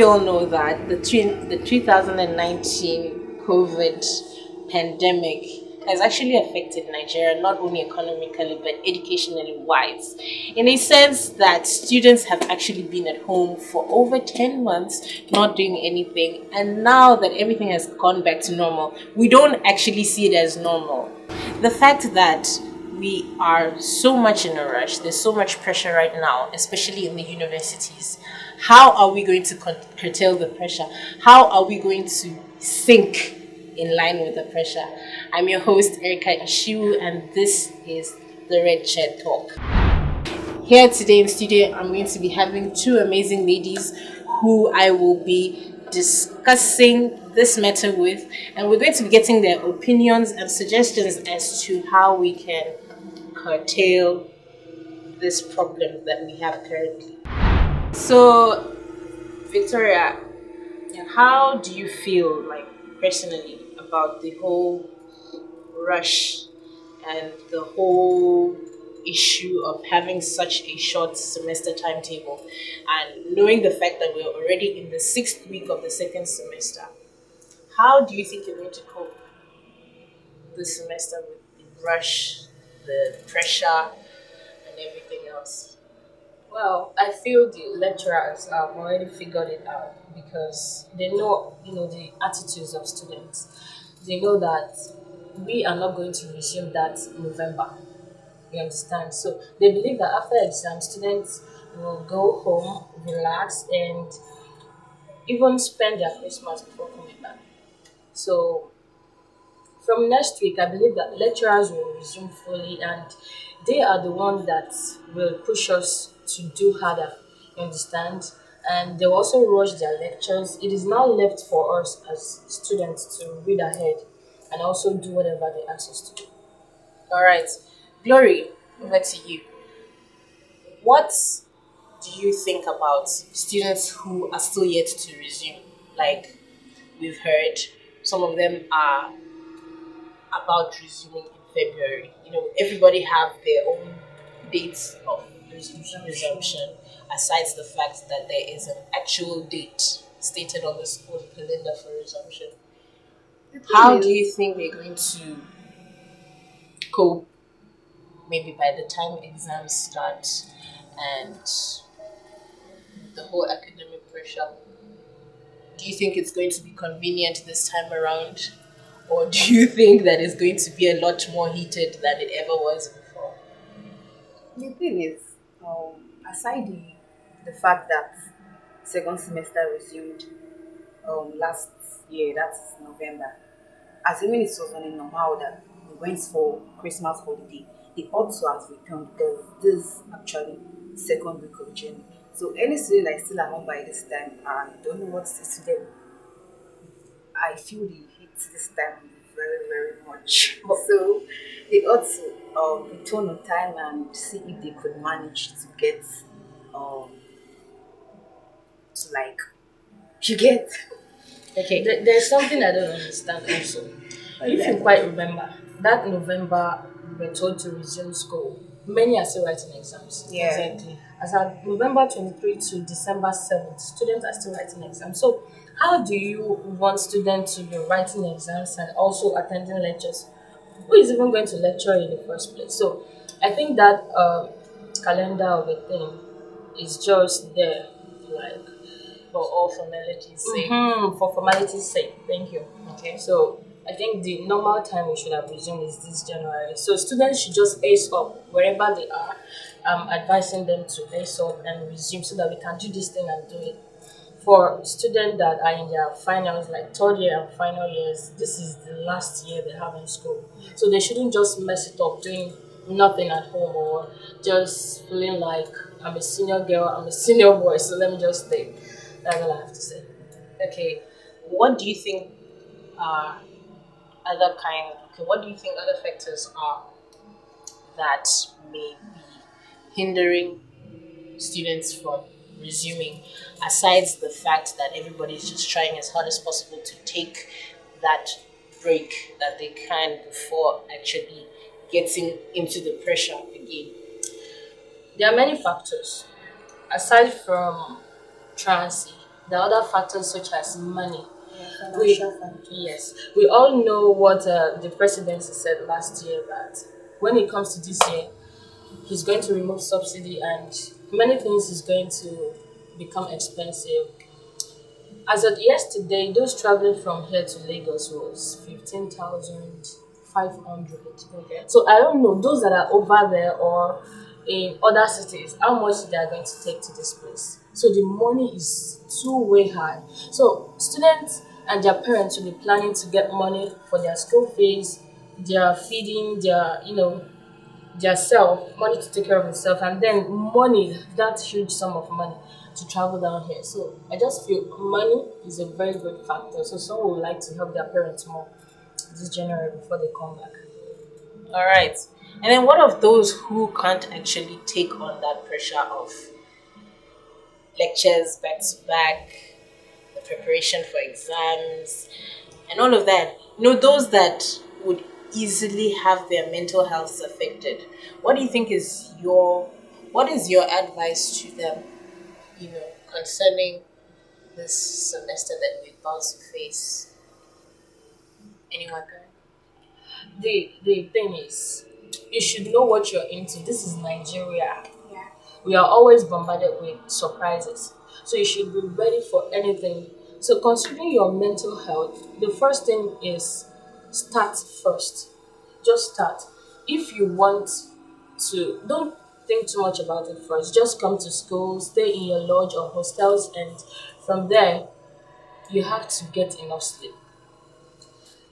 we all know that the 2019 COVID pandemic has actually affected Nigeria not only economically but educationally wise. In a sense that students have actually been at home for over 10 months not doing anything, and now that everything has gone back to normal, we don't actually see it as normal. The fact that we are so much in a rush, there's so much pressure right now, especially in the universities. How are we going to curtail the pressure? How are we going to sync in line with the pressure? I'm your host, Erica Ishiwu, and this is the Red Chair Talk. Here today in studio, I'm going to be having two amazing ladies who I will be discussing this matter with, and we're going to be getting their opinions and suggestions as to how we can curtail this problem that we have currently. So, Victoria, how do you feel like personally about the whole rush and the whole issue of having such a short semester timetable and knowing the fact that we're already in the sixth week of the second semester? How do you think you're going to cope this semester with the rush, the pressure, and everything else? Well, I feel the lecturers have already figured it out because they know, the attitudes of students. They know that we are not going to resume that November. You understand? So they believe that after exam, students will go home, relax, and even spend their Christmas before coming back. So from next week, I believe that lecturers will resume fully, and they are the ones that will push us to do harder. You understand? And they will also rush their lectures. It is now left for us as students to read ahead and also do whatever they ask us to do. All right, Glory, over to you. What do you think about students who are still yet to resume? Like we've heard, some of them are about resuming in February. Everybody have their own dates of resumption, aside the fact that there is an actual date stated on the school calendar for resumption. How do you think they're going to cope maybe by the time exams start and the whole academic pressure? Do you think it's going to be convenient this time around? Or do you think that it's going to be a lot more heated than it ever was before? The thing is, aside the fact that second semester resumed last year, that's November, assuming it was on a normal that we went for Christmas holiday, they ought to have returned because this is actually second week of June. So any student that is still at home by this time, I don't know what to say to them. I feel the heat this time very, very much. So they ought to return on time and see if they could manage to get um to like you get Okay, there's something I don't understand also. If you quite remember, that November we were told to resume school. Many are still writing exams. yeah. Exactly. As at November 23 to December 7th, students are still writing exams. So, how do you want students to be writing exams and also attending lectures? Who is even going to lecture in the first place? So, I think that calendar of a thing is just there, like For all formalities' sake. for formality's sake. Thank you. Okay. So I think the normal time we should have resumed is this January. So students should just ace up wherever they are. I'm advising them to ace up and resume so that we can do this thing and do it. For students that are in their finals, like third year and final years, this is the last year they have in school. So they shouldn't just mess it up doing nothing at home or just feeling like I'm a senior girl, I'm a senior boy, so let me just stay. That's all I have to say. Okay. What do you think are what do you think other factors are that may be hindering students from resuming, aside the fact that everybody's just trying as hard as possible to take that break that they can before actually getting into the pressure again? There are many factors. Aside from truancy, There are other factors such as money. We, Financial factor. yes, we all know what the presidency said last year, that when it comes to this year, he's going to remove subsidy and many things is going to become expensive. As of yesterday, those traveling from here to Lagos was 15,500. Okay. So I don't know those that are over there or in other cities, how much they are going to take to this place. So the money is too way high. So students and their parents will be planning to get money for their school fees, their feeding, their their self, money to take care of themselves, and then money, that huge sum of money to travel down here. So I just feel money is a very good factor. So some would like to help their parents more this January before they come back. All right. And then what of those who can't actually take on that pressure of lectures back to back, the preparation for exams, and all of that? Those that would easily have their mental health affected. What do you think is your advice to them, concerning this semester that we're about to face? Anyone? The thing is, you should know what you're into. This is Nigeria. Yeah. We are always bombarded with surprises. So you should be ready for anything. So considering your mental health, the first thing is start first. Just start. If you want to, don't think too much about it first. Just come to school, stay in your lodge or hostels, and from there, you have to get enough sleep.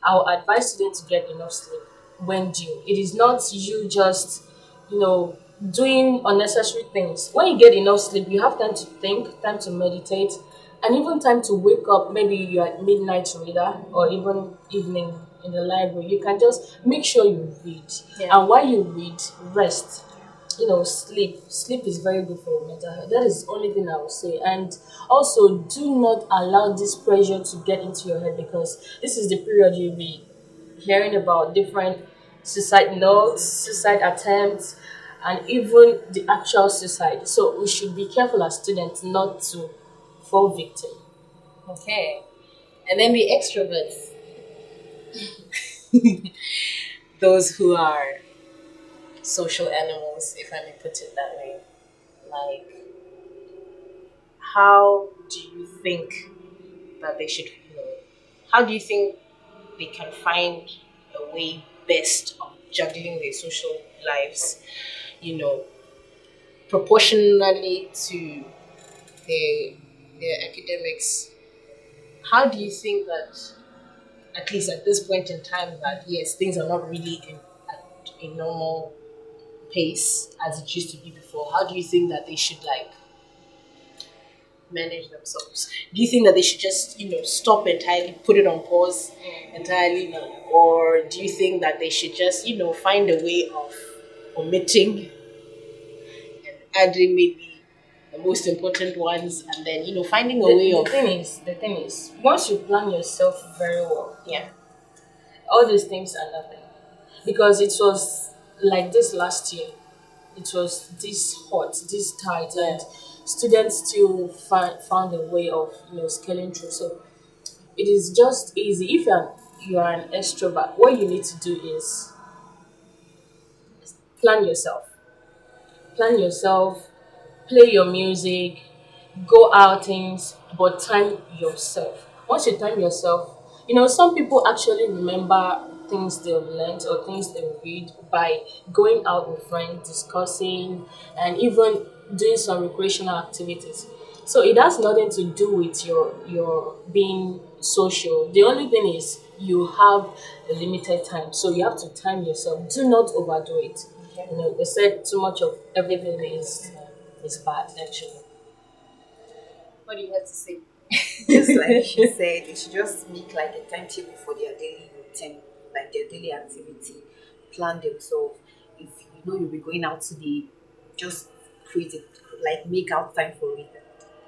I'll advise students to get enough sleep when due. It is not you just, doing unnecessary things. When you get enough sleep, you have time to think, time to meditate, and even time to wake up. Maybe you're a midnight reader or even evening in the library. You can just make sure you read. Yeah. And while you read, rest. Sleep. Sleep is very good for your mental health. That is the only thing I would say. And also, do not allow this pressure to get into your head, because this is the period you'll be hearing about different suicide notes, suicide attempts, and even the actual suicide. So we should be careful as students not to fall victim. Okay. And then the extroverts, those who are social animals, if I may put it that way. Like, how do you think that they should, how do you think they can find a way best of juggling their social lives, you know, proportionally to their academics? How do you think that, at least at this point in time, that yes, things are not really at a normal pace as it used to be before? How do you think that they should manage themselves? Do you think that they should just stop entirely, put it on pause entirely, or do you think that they should just find a way of omitting and adding maybe the most important ones, and then finding a way The of thing is, once you plan yourself very well, yeah. all these things are nothing. Because it was like this last year. It was this hot, this tight, and students still found a way of scaling through. So it is just easy. If you are an extrovert, what you need to do is plan yourself. Plan yourself, play your music, go outings, but time yourself. Once you time yourself, some people actually remember things they've learned or things they read by going out with friends, discussing, and even doing some recreational activities. So it has nothing to do with your being social. The only thing is you have a limited time, so you have to time yourself. Do not overdo it. They said too much of everything is bad actually. What do you have to say? Just like she said, they should just make like a timetable for their daily routine, like their daily activity, plan themselves. If you know you'll be going out today, just create it, like make out time for it.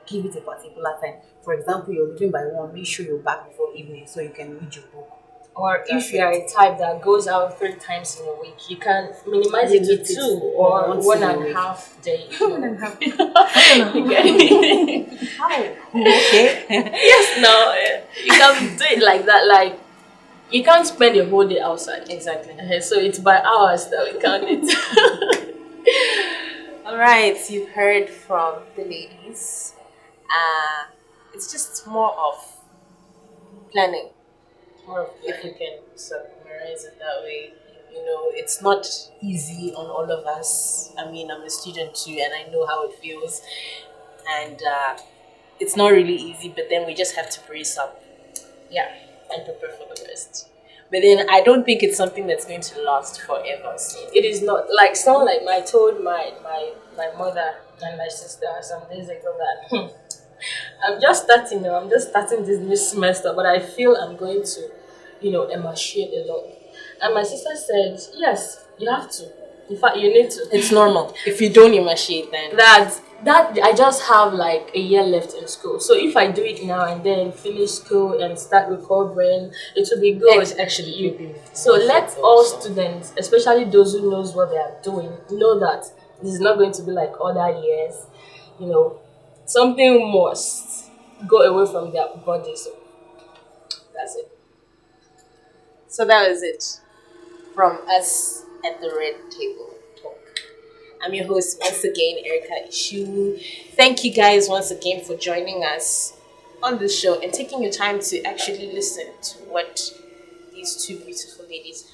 Give it a particular time. For example, you're leaving by 1, make sure you're back before evening so you can read your book. Or if you are a type that goes out 3 times in a week, you can minimize it to Limit it 2 or once one in a and a week. half day. One and a half. You get- How? Okay. yes, no, you can do it like that. Like you can't spend a whole day outside. Exactly. So it's by hours that we count it. All right, you've heard from the ladies. It's just more of planning. More of If we can summarize it that way, it's not easy on all of us. I mean, I'm a student too, and I know how it feels. And it's not really easy, but then we just have to brace up, yeah. and prepare for the rest. But then I don't think it's something that's going to last forever. So It is not like someone like I told my mother and my sister some days ago that I'm just starting now. I'm just starting this new semester, but I feel I'm going to, emaciate a lot. And my sister said, "Yes, you have to. In fact, you need to." it's normal. If you don't emaciate, then That I just have like a year left in school. So if I do it now and then finish school and start recovering, it will be good. It's actually keeping So let fit all also. students, especially those who knows what they are doing, know that this is not going to be like other years. Something must go away from their body. So that's it. So that was it from us at the Red Table Talk. I'm your host once again, Erica Ishu. Thank you guys once again for joining us on the show and taking your time to actually listen to what these two beautiful ladies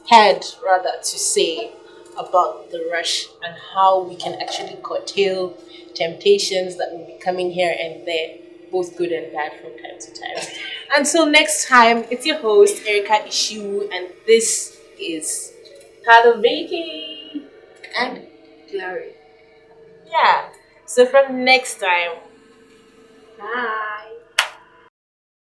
had to say about the rush and how we can actually curtail temptations that will be coming here and there, both good and bad from time to time. Until next time, it's your host, Erica Ishu, and this is Vicky. and Glory. yeah. So from next time, Bye.